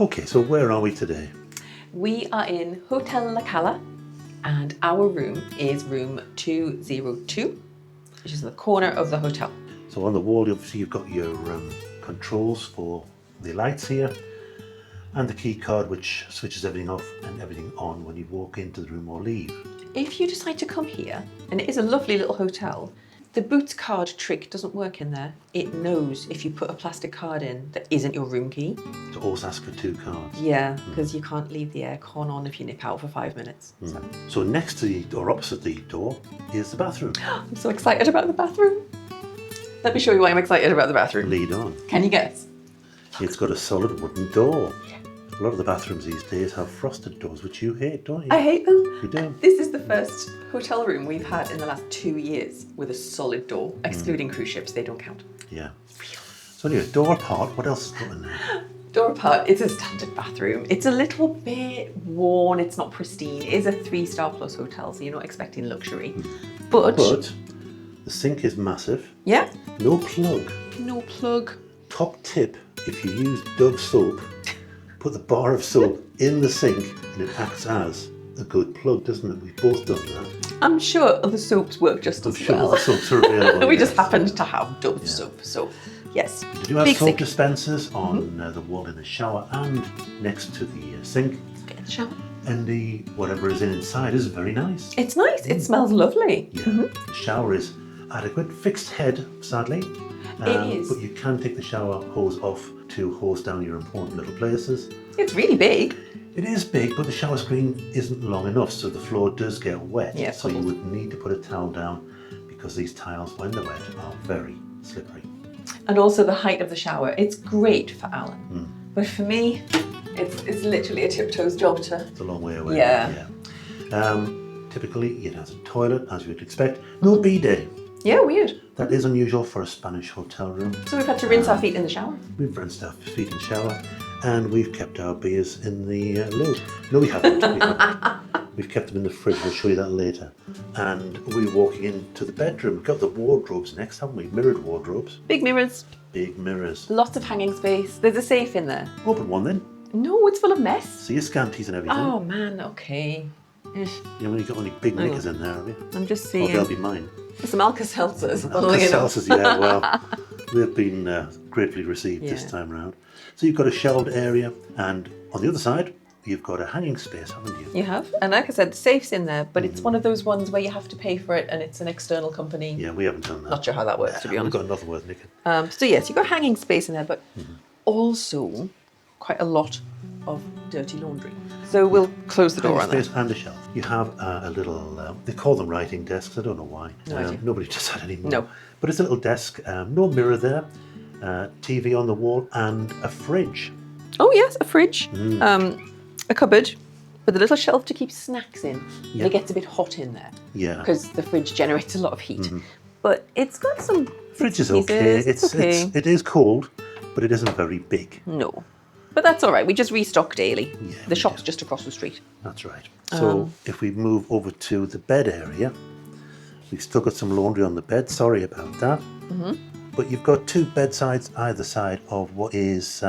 Okay, so where are we today? We are in Hotel La Cala and our room is room 202, which is in the corner of the hotel. So on the wall, obviously you've got your controls for the lights here and the key card which switches everything off and everything on when you walk into the room or leave. If you decide to come here, and it is a lovely little hotel, the Boots card trick doesn't work in there. It knows if you put a plastic card in that isn't your room key. So always ask for 2 cards. Yeah, because you can't leave the aircon on if you nip out for 5 minutes. So next to the, or opposite the door, is the bathroom. I'm so excited about the bathroom. Let me show you why I'm excited about the bathroom. Lead on. Can you guess? It's got a solid wooden door. A lot of the bathrooms these days have frosted doors, which you hate, don't you? I hate them. You do? This is the first hotel room we've had in the last 2 years with a solid door, excluding cruise ships, they don't count. Yeah. So anyway, door apart, what else is going there? Door apart, it's a standard bathroom. It's a little bit worn, it's not pristine. It is a 3-star plus hotel, so you're not expecting luxury. But the sink is massive. yeah, No plug. no plug. Top tip, if you use Dove soap, put the bar of soap in the sink and it acts as a good plug, doesn't it? We've both done that. I'm sure other soaps work just as Sure, well. the soaps are available. We yes. just happened to have Dove soap, so yes. You do have Big soap sink. dispensers on the wall in the shower and next to the sink. Get in the shower. And the whatever is inside is very nice. It's nice, it smells lovely. Yeah. The shower is adequate. Fixed head, sadly. It is. But you can take the shower hose off to hose down your important little places. It's really big. It is big, but the shower screen isn't long enough, so the floor does get wet. Yeah, so you puddles. would need to put a towel down because these tiles, when they're wet, are very slippery. And also the height of the shower. It's great for Alan. But for me, it's literally a tiptoes job to... It's a long way away. Yeah. Typically, it has a toilet, as you would expect. No bidet. Yeah, weird. That is unusual for a Spanish hotel room. So we've had to rinse our feet in the shower. We've rinsed our feet in the shower and we've kept our beers in the loo. No, we haven't. We've kept them in the fridge. We'll show you that later. And we're walking into the bedroom. We've got the wardrobes next, haven't we? Mirrored wardrobes. Big mirrors, Big mirrors. lots of hanging space. There's a safe in there. Open one then. No, it's full of mess. See your scanties and everything. Oh man, okay. You haven't really got any big knickers in there, have you? I'm just Oh, seeing they'll be mine. some Alka-Seltzers. funnily enough. Alka-Seltzers, yeah, well, they've been gratefully received this Yeah. time round. So you've got a shelved area, and on the other side, you've got a hanging space, haven't you? You have. And like I said, the safe's in there, but it's one of those ones where you have to pay for it and it's an external company. Yeah, we haven't done that. Not sure how that works, to be We've honest. got nothing worth nicking. So yes, you've got hanging space in there, but also quite a lot of dirty laundry. So we'll close the door on Hanging that. space and a shelf. You have a little, they call them writing desks, I don't know why. No idea. Nobody does that anymore. No. But it's a little desk, no mirror there, TV on the wall, and a fridge. Oh yes, a fridge, a cupboard with a little shelf to keep snacks in. Yeah. It gets a bit hot in there Yeah. because the fridge generates a lot of heat. But it's got some Fridge is pieces. okay. It's okay. It is cold, but it isn't very big. No, but that's all right. We just restock daily. Yeah, The we shop's do. just across the street. That's right. So if we move over to the bed area, we've still got some laundry on the bed. Sorry about that. But you've got 2 bedsides either side of what is,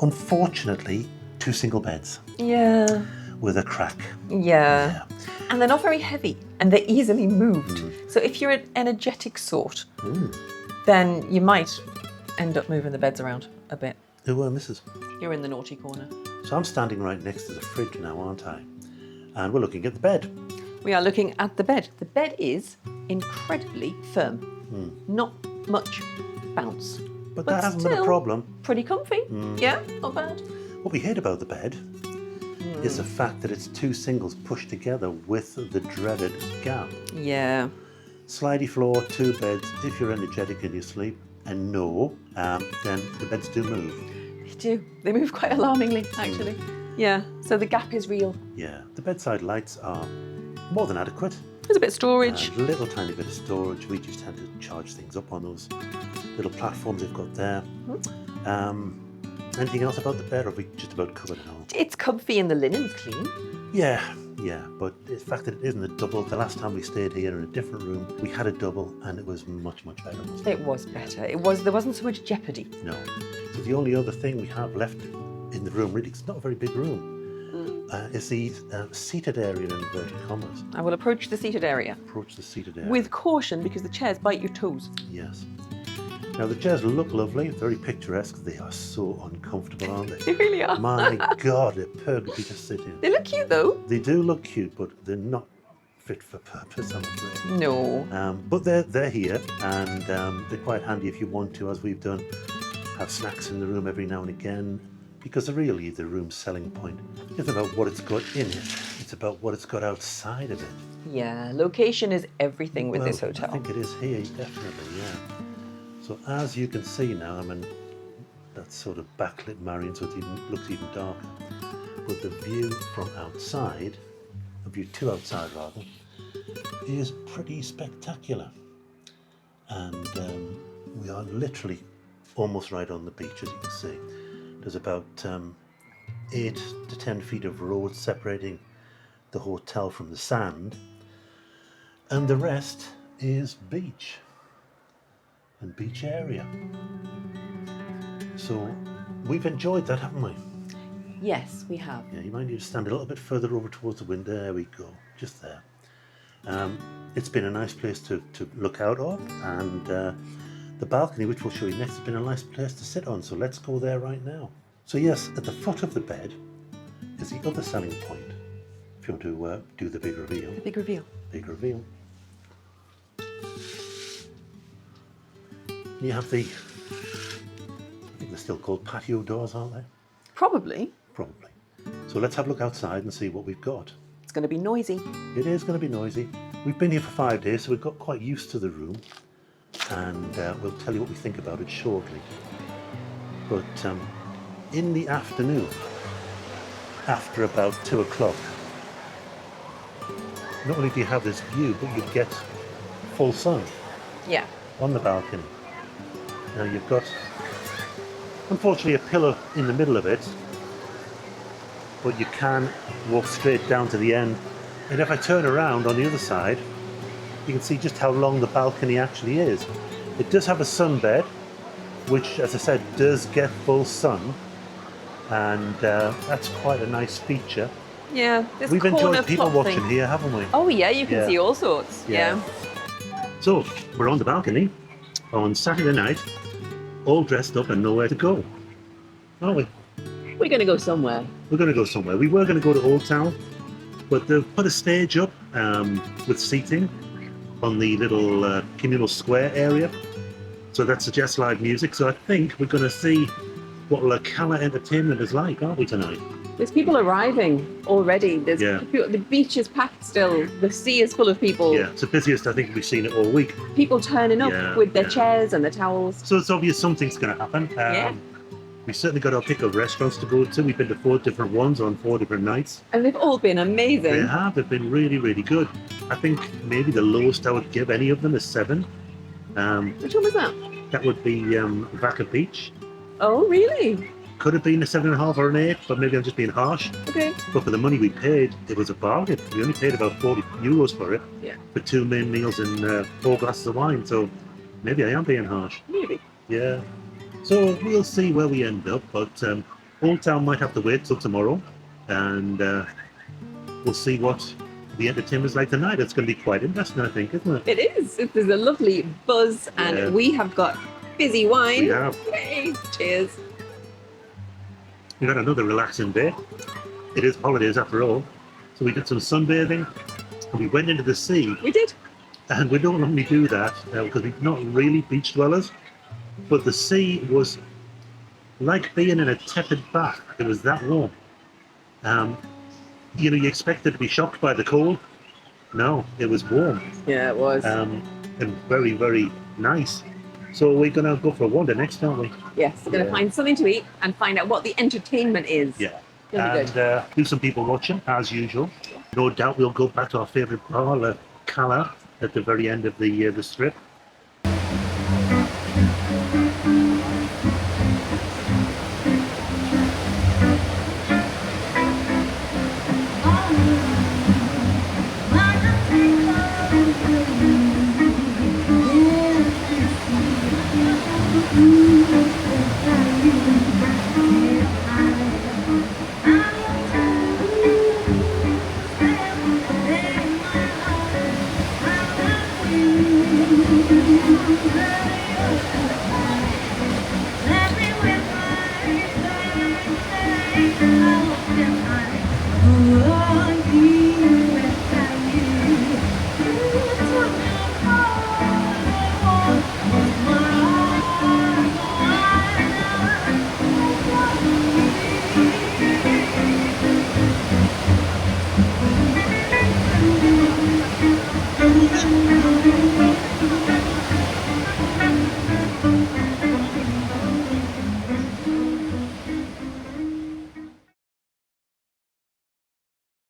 unfortunately, 2 single beds Yeah. with a crack. Yeah. And they're not very heavy and they're easily moved. So if you're an energetic sort, then you might end up moving the beds around a bit. Oh, Mrs. You're in the naughty corner. So I'm standing right next to the fridge now, aren't I? And we're looking at the bed. We are looking at the bed. The bed is incredibly firm. Not much bounce. But that hasn't been a still problem. Pretty comfy. Yeah, not bad. What we hate about the bed is the fact that it's 2 singles pushed together with the dreaded gap. Yeah. Slidey floor, 2 beds, if you're energetic in your sleep, and no, then the beds do move. They do. They move quite alarmingly, actually. Yeah, so the gap is real. Yeah, the bedside lights are more than adequate. There's a bit of storage. A little tiny bit of storage. We just tend to charge things up on those little platforms they've got there. Anything else about the bed, or have we just about covered it all? It's comfy and the linen's clean. Yeah, but the fact that it isn't a double, the last time we stayed here in a different room, we had a double and it was much, much better. Wasn't it? It was better. There wasn't so much jeopardy. No. So the only other thing we have left in the room, really. It's not a very big room. Is the seated area in inverted commas. I will approach the seated area. Approach the seated area. With caution, because the chairs bite your toes. Yes. Now the chairs look lovely, very picturesque. They are so uncomfortable, aren't they? They really are. My God, they're purgatory to sit in. They look cute though. They do look cute, but they're not fit for purpose, I'm afraid. No. But they're here, and they're quite handy if you want to, as we've done, have snacks in the room every now and again, because really the room's selling point isn't about what it's got in it, it's about what it's got outside of it. Yeah, location is everything with this hotel. I think it is here, definitely, yeah. So as you can see now, I'm in that sort of backlit Marion, so it looks even darker. But the view from outside, the view to outside rather, is pretty spectacular. And we are literally almost right on the beach, as you can see. There's about 8 to 10 feet of road separating the hotel from the sand, and the rest is beach and beach area. So we've enjoyed that, haven't we? Yes, we have. Yeah, you might need to stand a little bit further over towards the window. There we go, just there. It's been a nice place to look out of, and the balcony, which we'll show you next, has been a nice place to sit on, so let's go there right now. So yes, at the foot of the bed is the other selling point, if you want to do the big reveal. The big reveal. Big reveal. You have the, I think they're still called patio doors, aren't they? Probably. Probably. So let's have a look outside and see what we've got. It's going to be noisy. It is going to be noisy. We've been here for 5 days, so we've got quite used to the room, and we'll tell you what we think about it shortly. But in the afternoon, after about 2 o'clock, not only do you have this view, but you get full sun Yeah. on the balcony. Now you've got, unfortunately, a pillar in the middle of it, but you can walk straight down to the end. And if I turn around on the other side, you can see just how long the balcony actually is. It does have a sunbed, which, as I said, does get full sun, and that's quite a nice feature. Yeah, this We've corner enjoyed people plot watching thing. here, haven't we? Oh yeah, you can Yeah. see all sorts. Yeah. So, we're on the balcony on Saturday night, all dressed up and nowhere to go, aren't we? We're going to go somewhere. We're going to go somewhere. We were going to go to Old Town, but they've put a stage up with seating on the little communal square area. So that suggests live music. So I think we're going to see what La Cala entertainment is like, aren't we, tonight? There's people arriving already. There's Yeah. people, the beach is packed still. The sea is full of people. Yeah, it's the busiest I think we've seen it all week. People turning up Yeah, with their yeah. chairs and their towels. So it's obvious something's going to happen. Yeah. We certainly got our pick of restaurants to go to. We've been to 4 different ones on 4 different nights. And they've all been amazing. They have. They've been really, really good. I think maybe the lowest I would give any of them is 7. Which one was that? That would be Vaca Beach. Oh, really? Could have been a 7.5 or an 8, but maybe I'm just being harsh. Okay. But for the money we paid, it was a bargain. We only paid about €40 for it, Yeah. for 2 main meals and 4 glasses of wine. So maybe I am being harsh. Maybe. Yeah. So we'll see where we end up, but Old Town might have to wait till tomorrow, and we'll see what the entertainment's like tonight. It's going to be quite interesting, I think, isn't it? It is. There's a lovely buzz, and Yeah. we have got fizzy wine. We have. Yay. Cheers. We got another relaxing day. It is holidays after all. So we did some sunbathing, and we went into the sea. We did. And we don't normally do that because we're not really beach dwellers. But the sea was like being in a tepid bath. It was that warm. You expected to be shocked by the cold. No, it was warm Yeah, it was. and very, very nice. So we're going to go for a wander next, aren't we? Yes, we're going to Yeah. find something to eat and find out what the entertainment is. Yeah. Gonna be And good. do some people watching, as usual. No doubt we'll go back to our favourite bar, La Cala, at the very end of the strip.